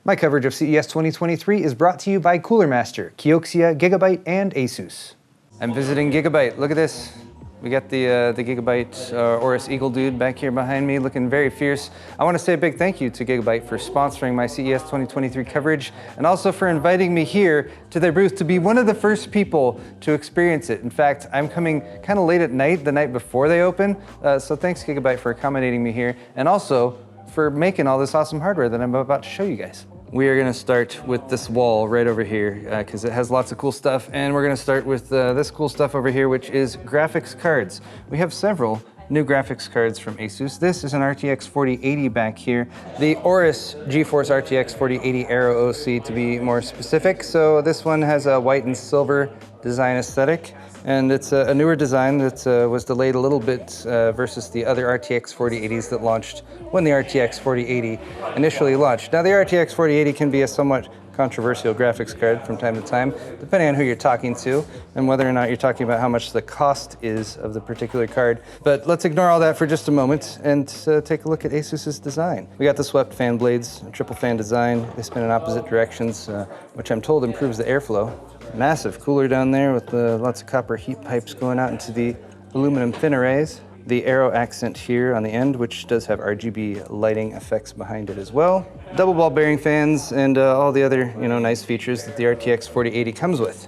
My coverage of CES 2023 is brought to you by Cooler Master, Kioxia, Gigabyte, and Asus. I'm visiting Gigabyte. Look at this. We got the Gigabyte Aorus Eagle dude back here behind me, looking very fierce. I want to say a big thank you to Gigabyte for sponsoring my CES 2023 coverage, and also for inviting me here to their booth to be one of the first people to experience it. In fact, I'm coming kind of late at night, the night before they open, so thanks Gigabyte for accommodating me here, and also for making all this awesome hardware that I'm about to show you guys. We are gonna start with this wall right over here because it has lots of cool stuff, and we're gonna start with this cool stuff over here, which is graphics cards. We have several new graphics cards from Asus. This is an RTX 4080 back here. The Aorus GeForce RTX 4080 Aero OC to be more specific. So this one has a white and silver design aesthetic, and it's a newer design that was delayed a little bit versus the other RTX 4080s that launched when the RTX 4080 initially launched. Now the RTX 4080 can be a somewhat controversial graphics card from time to time, depending on who you're talking to and whether or not you're talking about how much the cost is of the particular card. But let's ignore all that for just a moment and take a look at Asus's design. We got the swept fan blades, a triple fan design. They spin in opposite directions, which I'm told improves the airflow. Massive cooler down there with lots of copper heat pipes going out into the aluminum fin arrays. The Aero accent here on the end, which does have RGB lighting effects behind it as well. Double ball bearing fans and all the other, nice features that the RTX 4080 comes with.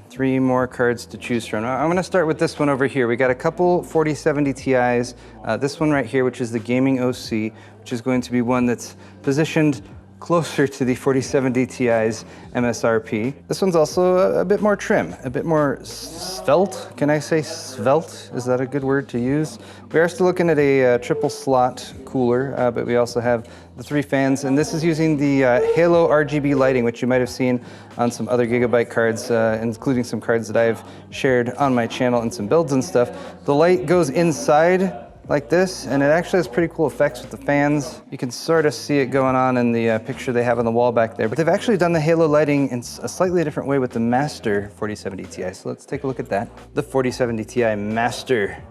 Three more cards to choose from. I'm gonna start with this one over here. We got a couple 4070 Ti's. This one right here, which is the Gaming OC, which is going to be one that's positioned closer to the 4070 Ti's MSRP. This one's also a bit more trim, a bit more svelte. Can I say svelte? Is that a good word to use? We are still looking at a triple slot cooler, but we also have the three fans, and this is using the Halo RGB lighting, which you might have seen on some other Gigabyte cards, including some cards that I've shared on my channel and some builds and stuff. The light goes inside like this, and it actually has pretty cool effects with the fans. You can sort of see it going on in the picture they have on the wall back there, but they've actually done the halo lighting in a slightly different way with the Master 4070 Ti, so let's take a look at that. The 4070 Ti Master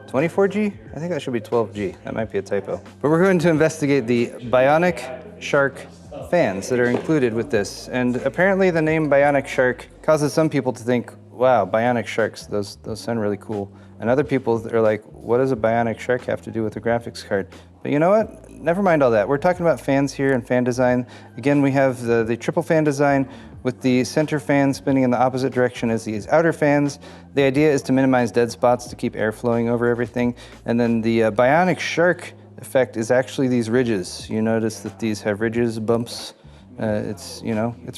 24G? I think that should be 12G. That might be a typo. But we're going to investigate the Bionic Shark fans that are included with this, and apparently the name Bionic Shark causes some people to think, wow, Bionic Sharks, those sound really cool. And other people are like, what does a Bionic Shark have to do with a graphics card? But you know what? Never mind all that. We're talking about fans here and fan design. Again, we have the triple fan design with the center fan spinning in the opposite direction as these outer fans. The idea is to minimize dead spots to keep air flowing over everything. And then the Bionic Shark effect is actually these ridges. You notice that these have ridges, bumps. It's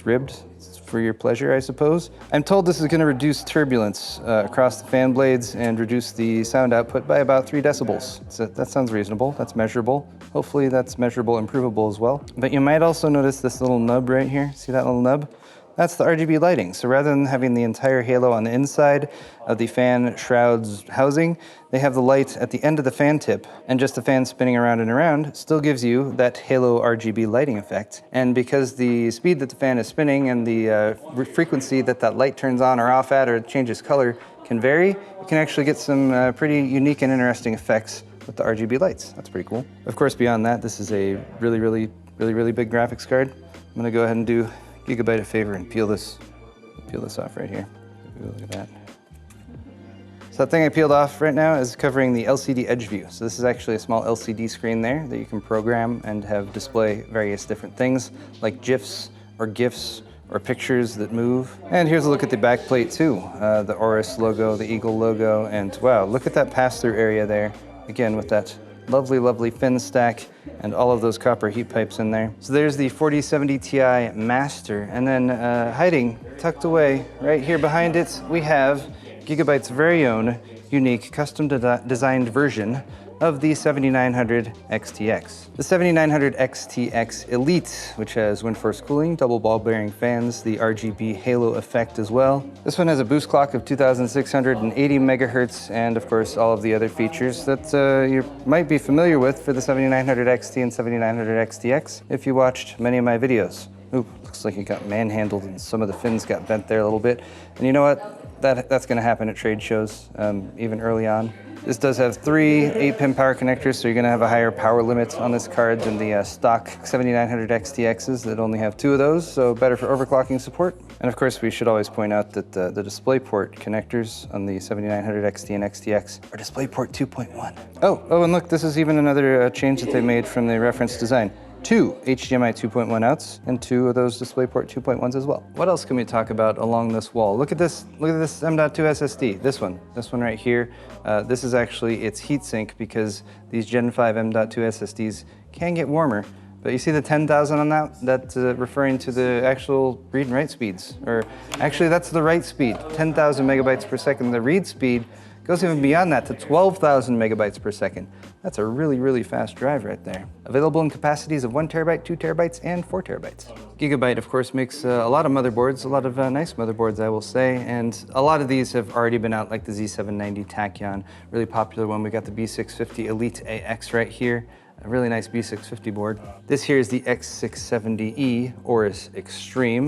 ribbed. It's for your pleasure, I suppose. I'm told this is going to reduce turbulence across the fan blades and reduce the sound output by about 3 decibels. So that sounds reasonable. That's measurable. Hopefully that's measurable and provable as well. But you might also notice this little nub right here. See that little nub? That's the RGB lighting. So rather than having the entire halo on the inside of the fan shroud's housing, they have the light at the end of the fan tip, and just the fan spinning around and around still gives you that halo RGB lighting effect. And because the speed that the fan is spinning and the frequency that light turns on or off at or changes color can vary, you can actually get some pretty unique and interesting effects with the RGB lights. That's pretty cool. Of course, beyond that, this is a really big graphics card. I'm gonna go ahead and do Gigabyte a favor and peel this off right here. Look at that. So that thing I peeled off right now is covering the LCD edge view. So this is actually a small LCD screen there that you can program and have display various different things like GIFs or GIFs or pictures that move. And here's a look at the back plate too. The Aorus logo, the Eagle logo, and wow, look at that pass-through area there. Again, with that lovely fin stack and all of those copper heat pipes in there. So there's the 4070 Ti Master, and then hiding, tucked away, right here behind it, we have Gigabyte's very own unique custom designed version of the 7900 XTX. The 7900 XTX Elite, which has wind-force cooling, double ball bearing fans, the RGB halo effect as well. This one has a boost clock of 2680 megahertz, and of course all of the other features that you might be familiar with for the 7900 XT and 7900 XTX if you watched many of my videos. Ooh, looks like it got manhandled and some of the fins got bent there a little bit. And you know what? That's gonna happen at trade shows, even early on. This does have 3 8-pin power connectors, so you're gonna have a higher power limit on this card than the stock 7900 XTXs that only have 2 of those, so better for overclocking support. And of course, we should always point out that the DisplayPort connectors on the 7900 XT and XTX are DisplayPort 2.1. Oh, and look, this is even another change that they made from the reference design. 2 HDMI 2.1 outs and 2 of those DisplayPort 2.1s as well. What else can we talk about along this wall? Look at this M.2 SSD, this one right here. This is actually its heatsink because these Gen 5 M.2 SSDs can get warmer. But you see the 10,000 on that? That's referring to the actual read and write speeds. Or actually that's the write speed, 10,000 megabytes per second. The read speed goes even beyond that to 12,000 megabytes per second. That's a really, really fast drive right there. Available in capacities of 1 terabyte, 2 terabytes, and 4 terabytes. Gigabyte, of course, makes a lot of motherboards, a lot of nice motherboards, I will say, and a lot of these have already been out, like the Z790 Tachyon, really popular one. We got the B650 Elite AX right here. A really nice B650 board. This here is the X670E Aorus Extreme,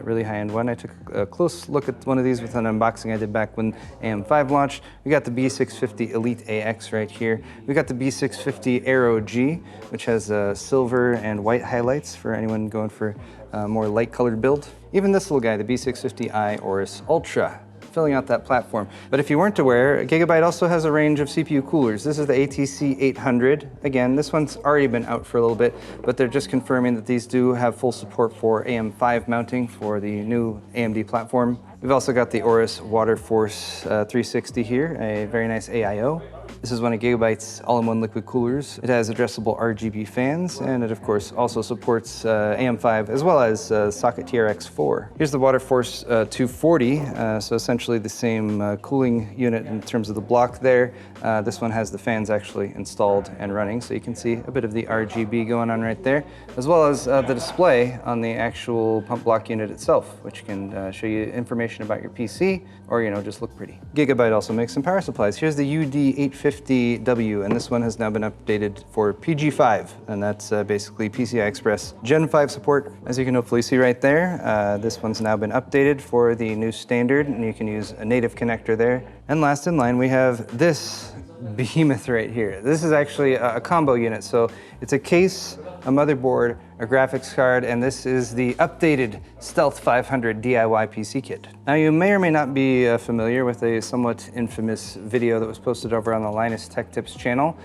really high-end one. I took a close look at one of these with an unboxing I did back when AM5 launched. We got the B650 Elite AX right here. We got the B650 Aero G, which has silver and white highlights for anyone going for a more light-colored build. Even this little guy, the B650i Aorus Ultra, filling out that platform. But if you weren't aware, Gigabyte also has a range of CPU coolers. This is the ATC 800. Again, this one's already been out for a little bit, but they're just confirming that these do have full support for AM5 mounting for the new AMD platform. We've also got the Aorus Water Force 360 here, a very nice AIO. This is one of Gigabyte's all-in-one liquid coolers. It has addressable RGB fans, and it of course also supports AM5 as well as socket TRX4. Here's the Water Force 240, so essentially the same cooling unit in terms of the block there. This one has the fans actually installed and running, so you can see a bit of the RGB going on right there, as well as the display on the actual pump block unit itself, which can show you information about your PC or, just look pretty. Gigabyte also makes some power supplies. Here's the UD850W, and this one has now been updated for PG5, and that's basically PCI Express Gen 5 support. As you can hopefully see right there, this one's now been updated for the new standard, and you can use a native connector there. And last in line, we have this behemoth right here. This is actually a combo unit, so it's a case, a motherboard, a graphics card, and this is the updated Stealth 500 DIY PC kit. Now you may or may not be familiar with a somewhat infamous video that was posted over on the Linus Tech Tips channel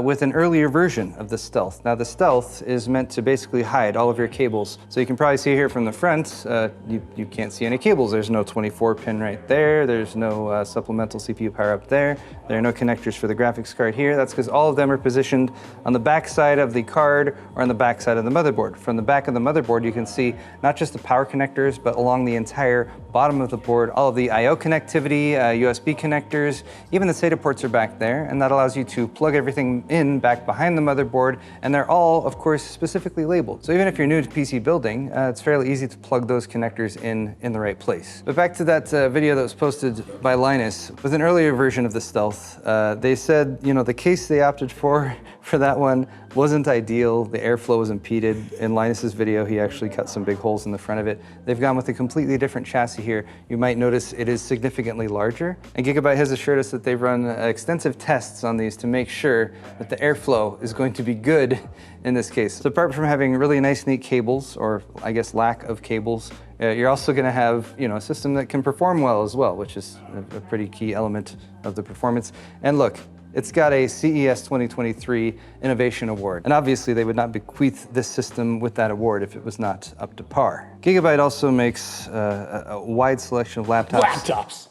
with an earlier version of the Stealth. Now the Stealth is meant to basically hide all of your cables. So you can probably see here from the front, you can't see any cables. There's no 24 pin right there. There's no supplemental CPU power up there. There are no connectors for the graphics card here. That's because all of them are positioned on the back side of the card or on the back side of the motherboard. From the back of the motherboard, you can see not just the power connectors, but along the entire bottom of the board, all of the I/O connectivity, USB connectors, even the SATA ports are back there, and that allows you to plug everything in back behind the motherboard, and they're all, of course, specifically labeled. So even if you're new to PC building, it's fairly easy to plug those connectors in the right place. But back to that video that was posted by Linus, with an earlier version of the Stealth, they said, the case they opted for that one wasn't ideal. The airflow was impeded. In Linus's video, he actually cut some big holes in the front of it. They've gone with a completely different chassis here. You might notice it is significantly larger. And Gigabyte has assured us that they've run extensive tests on these to make sure that the airflow is going to be good in this case. So apart from having really nice, neat cables, or I guess lack of cables, you're also going to have a system that can perform well as well, which is a pretty key element of the performance. And look, it's got a CES 2023 Innovation Award. And obviously they would not bequeath this system with that award if it was not up to par. Gigabyte also makes a wide selection of laptops.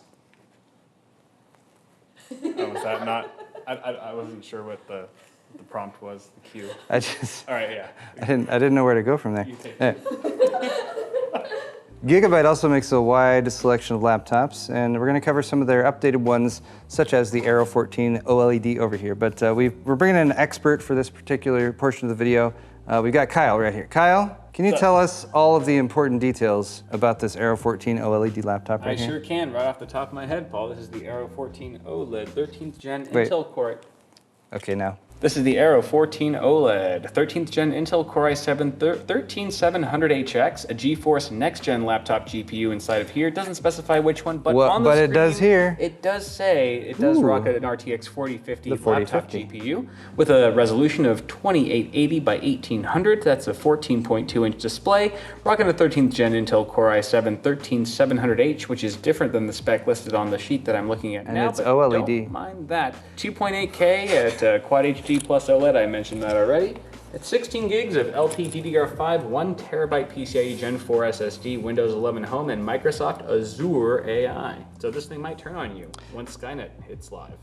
Oh, was that not? I wasn't sure what the prompt was, the cue. All right, yeah. I didn't know where to go from there. You take Yeah. Gigabyte also makes a wide selection of laptops, and we're going to cover some of their updated ones, such as the Aero 14 OLED over here. But we're bringing in an expert for this particular portion of the video. We've got Kyle right here. Kyle, can you tell us all of the important details about this Aero 14 OLED laptop right here? I sure can, right off the top of my head, Paul. This is the Aero 14 OLED 13th gen Intel Core. Okay, now. This is the Aero 14 OLED, 13th gen Intel Core i7 13700HX, a GeForce Next Gen laptop GPU inside of here. It doesn't specify which one, but on the but screen, it does here. It does say it does rock an RTX 4050 laptop GPU with a resolution of 2880 by 1800. That's a 14.2 inch display, rocking a 13th gen Intel Core i7 13700H, which is different than the spec listed on the sheet that I'm looking at now. And it's OLED. Don't mind that. 2.8K at Quad HD plus OLED, I mentioned that already. It's 16 gigs of LPDDR5, 1 terabyte PCIe Gen 4 SSD, Windows 11 Home, and Microsoft Azure AI. So this thing might turn on you once Skynet hits live.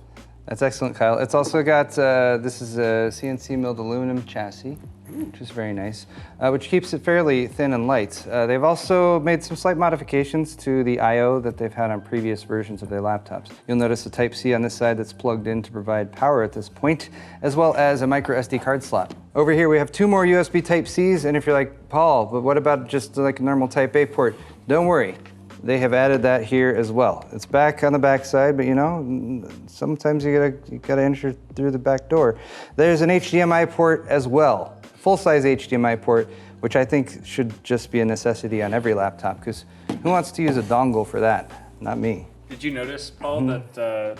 That's excellent, Kyle. It's also got, this is a CNC milled aluminum chassis, which is very nice, which keeps it fairly thin and light. They've also made some slight modifications to the I/O that they've had on previous versions of their laptops. You'll notice a Type-C on this side that's plugged in to provide power at this point, as well as a micro SD card slot. Over here we have 2 more USB Type-Cs, and if you're like, Paul, but what about just like a normal Type-A port? Don't worry. They have added that here as well. It's back on the back side, but you know, sometimes you gotta enter through the back door. There's an HDMI port as well, full-size HDMI port, which I think should just be a necessity on every laptop, because who wants to use a dongle for that? Not me. Did you notice, Paul, that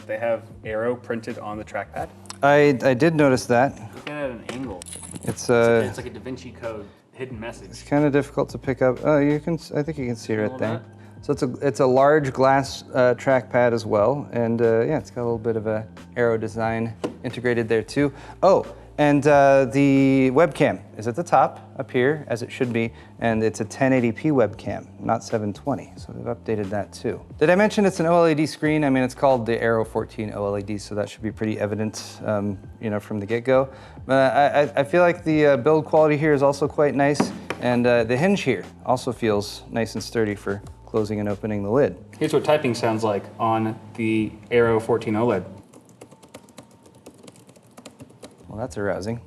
they have Aero printed on the trackpad? I did notice that. Look at it at an angle. It's like a Da Vinci Code hidden message. It's kind of difficult to pick up. Oh, you can. I think you can see it right there. So it's a large glass trackpad as well, and yeah, it's got a little bit of a Aero design integrated there too. Oh, and the webcam is at the top up here, as it should be, and it's a 1080p webcam, not 720. So they've updated that too. Did I mention it's an OLED screen? I mean, it's called the Aero 14 OLED, so that should be pretty evident, you know, from the get-go. I feel like the build quality here is also quite nice, and the hinge here also feels nice and sturdy for closing and opening the lid. Here's what typing sounds like on the Aero 14 OLED. Well, that's arousing.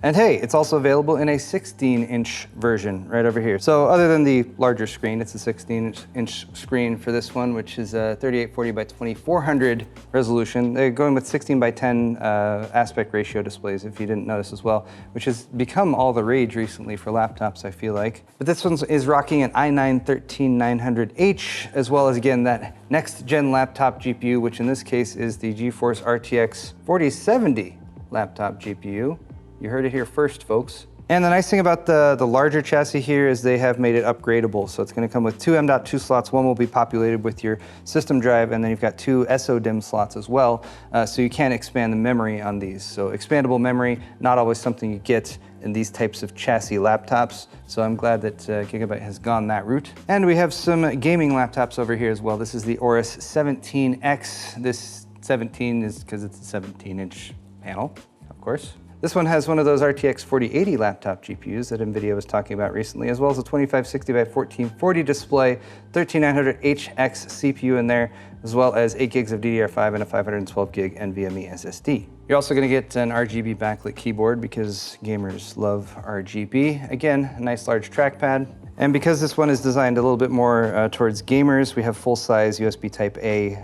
And hey, it's also available in a 16-inch version right over here. So other than the larger screen, it's a 16-inch screen for this one, which is a 3840 by 2400 resolution. They're going with 16 by 10 aspect ratio displays, if you didn't notice as well, which has become all the rage recently for laptops, I feel like. But this one is rocking an i9-13900H, as well as, again, that next-gen laptop GPU, which in this case is the GeForce RTX 4070 laptop GPU. You heard it here first, folks. And the nice thing about the larger chassis here is they have made it upgradable. So it's gonna come with 2 M.2 slots. One will be populated with your system drive, and then you've got 2 SODIMM slots as well. So you can expand the memory on these. So expandable memory, not always something you get in these types of chassis laptops. So I'm glad that Gigabyte has gone that route. And we have some gaming laptops over here as well. This is the Aorus 17X. This 17 is because it's a 17-inch panel, of course. This one has one of those RTX 4080 laptop GPUs that NVIDIA was talking about recently, as well as a 2560 by 1440 display, 13900HX CPU in there, as well as 8 gigs of DDR5 and a 512 gig NVMe SSD. You're also gonna get an RGB backlit keyboard because gamers love RGB. Again, a nice large trackpad. And because this one is designed a little bit more towards gamers, we have full-size USB Type-A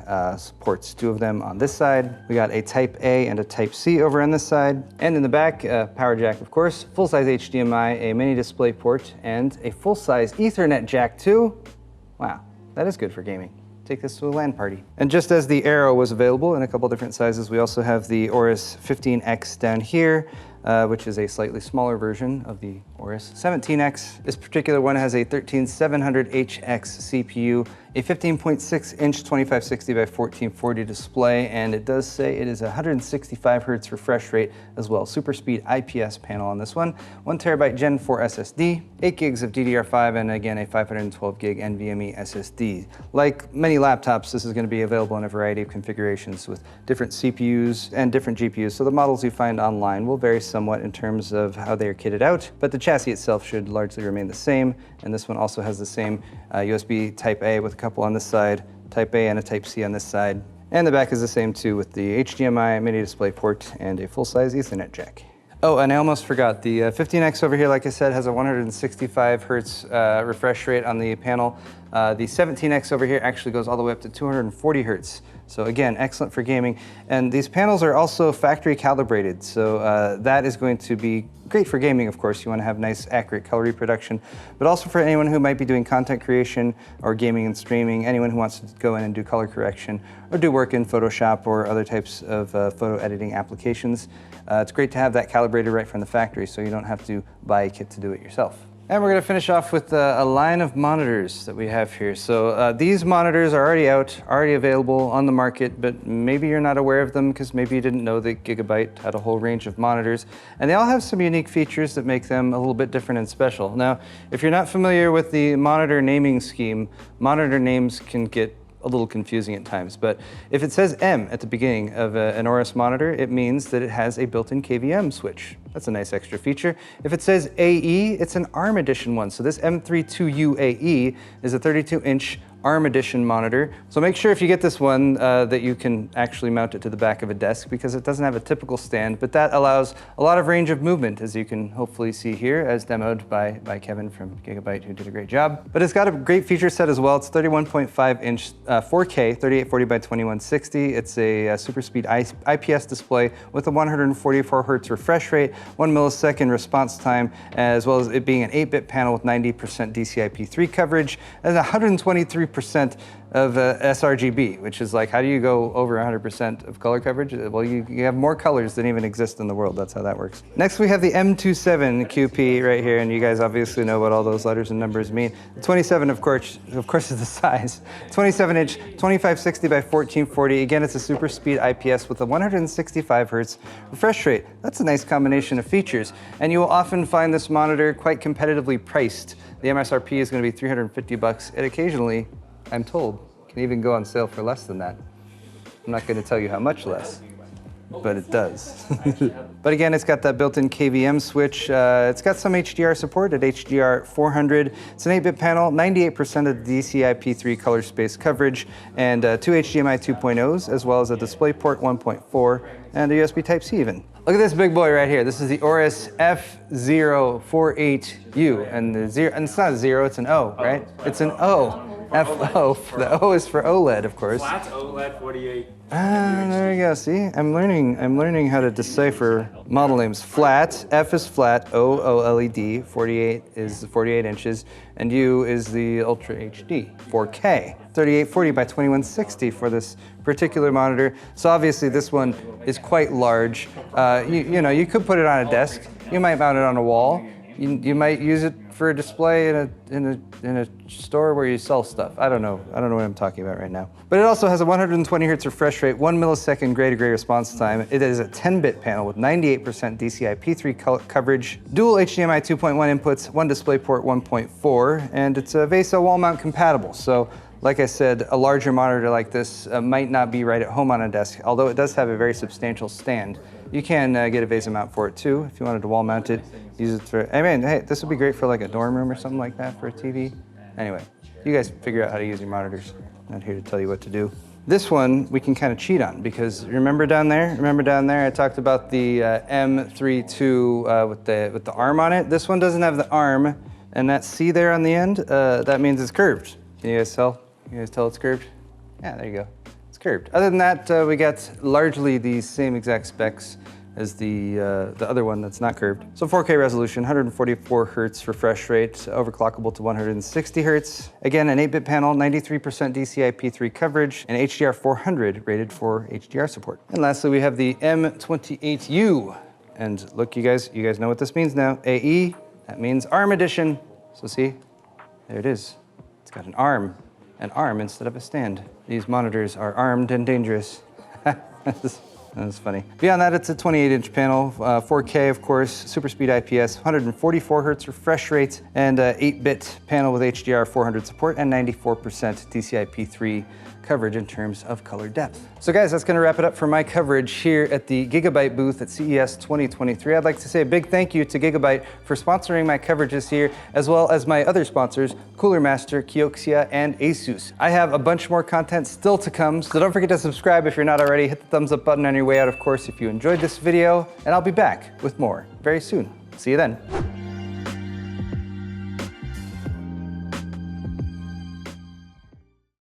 ports, 2 of them on this side. We got a Type-A and a Type-C over on this side. And in the back, power jack, of course, full-size HDMI, a mini display port, and a full-size Ethernet jack too. Wow, that is good for gaming. Take this to a LAN party. And just as the Aero was available in a couple different sizes, we also have the Aorus 15X down here, which is a slightly smaller version of the Aorus 17X. This particular one has a 13700HX CPU, a 15.6-inch 2560 by 1440 display, and it does say it is 165 Hz refresh rate as well. Super speed IPS panel on this one. 1 terabyte Gen 4 SSD, 8 gigs of DDR5, and again, a 512 gig NVMe SSD. Like many laptops, this is going to be available in a variety of configurations with different CPUs and different GPUs. So the models you find online will vary somewhat in terms of how they are kitted out, but the chassis itself should largely remain the same. And this one also has the same USB Type-A with a couple on this side, Type-A and a Type-C on this side. And the back is the same too with the HDMI mini display port and a full-size Ethernet jack. Oh, and I almost forgot, the 15X over here, like I said, has a 165 Hz refresh rate on the panel. The 17X over here actually goes all the way up to 240 hertz. So again, excellent for gaming. And these panels are also factory calibrated. So that is going to be great for gaming, of course. You want to have nice, accurate color reproduction, but also for anyone who might be doing content creation or gaming and streaming, anyone who wants to go in and do color correction or do work in Photoshop or other types of photo editing applications. It's great to have that calibrated right from the factory so you don't have to buy a kit to do it yourself. And we're going to finish off with a line of monitors that we have here. So these monitors are already out, already available on the market, but maybe you're not aware of them because maybe you didn't know that Gigabyte had a whole range of monitors. And they all have some unique features that make them a little bit different and special. Now, if you're not familiar with the monitor naming scheme, monitor names can get a little confusing at times, but if it says M at the beginning of an Aorus monitor, it means that it has a built-in KVM switch. That's a nice extra feature. If it says AE, it's an ARM edition one. So this M32U AE is a 32-inch ARM edition monitor. So make sure if you get this one that you can actually mount it to the back of a desk because it doesn't have a typical stand, but that allows a lot of range of movement, as you can hopefully see here, as demoed by Kevin from Gigabyte, who did a great job. But it's got a great feature set as well. It's 31.5-inch 4K, 3840 by 2160. It's a super speed IPS display with a 144 hertz refresh rate, 1 millisecond response time, as well as it being an 8-bit panel with 90% DCI-P3 coverage, and 123% of sRGB, which is like, how do you go over 100% of color coverage? Well, you have more colors than even exist in the world. That's how that works. Next, we have the M27 QP right here, and you guys obviously know what all those letters and numbers mean. The 27, of course, is the size. 27-inch, 2560 by 1440. Again, it's a super speed IPS with a 165 hertz refresh rate. That's a nice combination of features, and you will often find this monitor quite competitively priced. The MSRP is going to be $350, and occasionally, I'm told, can even go on sale for less than that. I'm not going to tell you how much less, but it does. But again, it's got that built-in KVM switch. It's got some HDR support at HDR 400. It's an 8-bit panel, 98% of the DCI-P3 color space coverage, and 2 HDMI 2.0s, as well as a DisplayPort 1.4 and a USB Type-C even. Look at this big boy right here. This is the Aorus F048U, and it's not a zero, it's an O, right? It's an O. FO. The O is for OLED, of course. Flat OLED 48. There you go. See, I'm learning how to decipher model names. Flat. F is flat. O OLED. 48 is 48 inches, and U is the Ultra HD 4K. 3840 by 2160 for this particular monitor. So obviously this one is quite large. You know, you could put it on a desk. You might mount it on a wall. You might use it for a display in a store where you sell stuff. I don't know what I'm talking about right now. But it also has a 120 hertz refresh rate, 1 millisecond gray-to-gray response time. It is a 10-bit panel with 98% DCI-P3 coverage, dual HDMI 2.1 inputs, one DisplayPort 1.4, and it's VESA wall mount compatible. So, like I said, a larger monitor like this might not be right at home on a desk, although it does have a very substantial stand. You can get a VESA mount for it too, if you wanted to wall mount it, use it for, I mean, hey, this would be great for like a dorm room or something like that for a TV. Anyway, you guys figure out how to use your monitors. I'm not here to tell you what to do. This one we can kind of cheat on because remember down there I talked about the M32 with the arm on it. This one doesn't have the arm, and that C there on the end, that means it's curved. Can you guys tell? You guys tell it's curved? Yeah, there you go. It's curved. Other than that, we got largely the same exact specs as the other one that's not curved. So 4K resolution, 144 hertz refresh rate, overclockable to 160 hertz. Again, an 8-bit panel, 93% DCI-P3 coverage, and HDR 400 rated for HDR support. And lastly, we have the M28U. And look, you guys know what this means now. AE, that means ARM edition. So see, there it is. It's got an arm instead of a stand. These monitors are armed and dangerous. That's funny. Beyond that, it's a 28-inch panel, 4K, of course, super speed IPS, 144 hertz refresh rate, and 8-bit panel with HDR 400 support and 94% DCI-P3 coverage in terms of color depth. So guys, that's gonna wrap it up for my coverage here at the Gigabyte booth at CES 2023. I'd like to say a big thank you to Gigabyte for sponsoring my coverages here, as well as my other sponsors, Cooler Master, Kioxia, and Asus. I have a bunch more content still to come, so don't forget to subscribe if you're not already. Hit the thumbs up button on your way out, of course, if you enjoyed this video, and I'll be back with more very soon. See you then.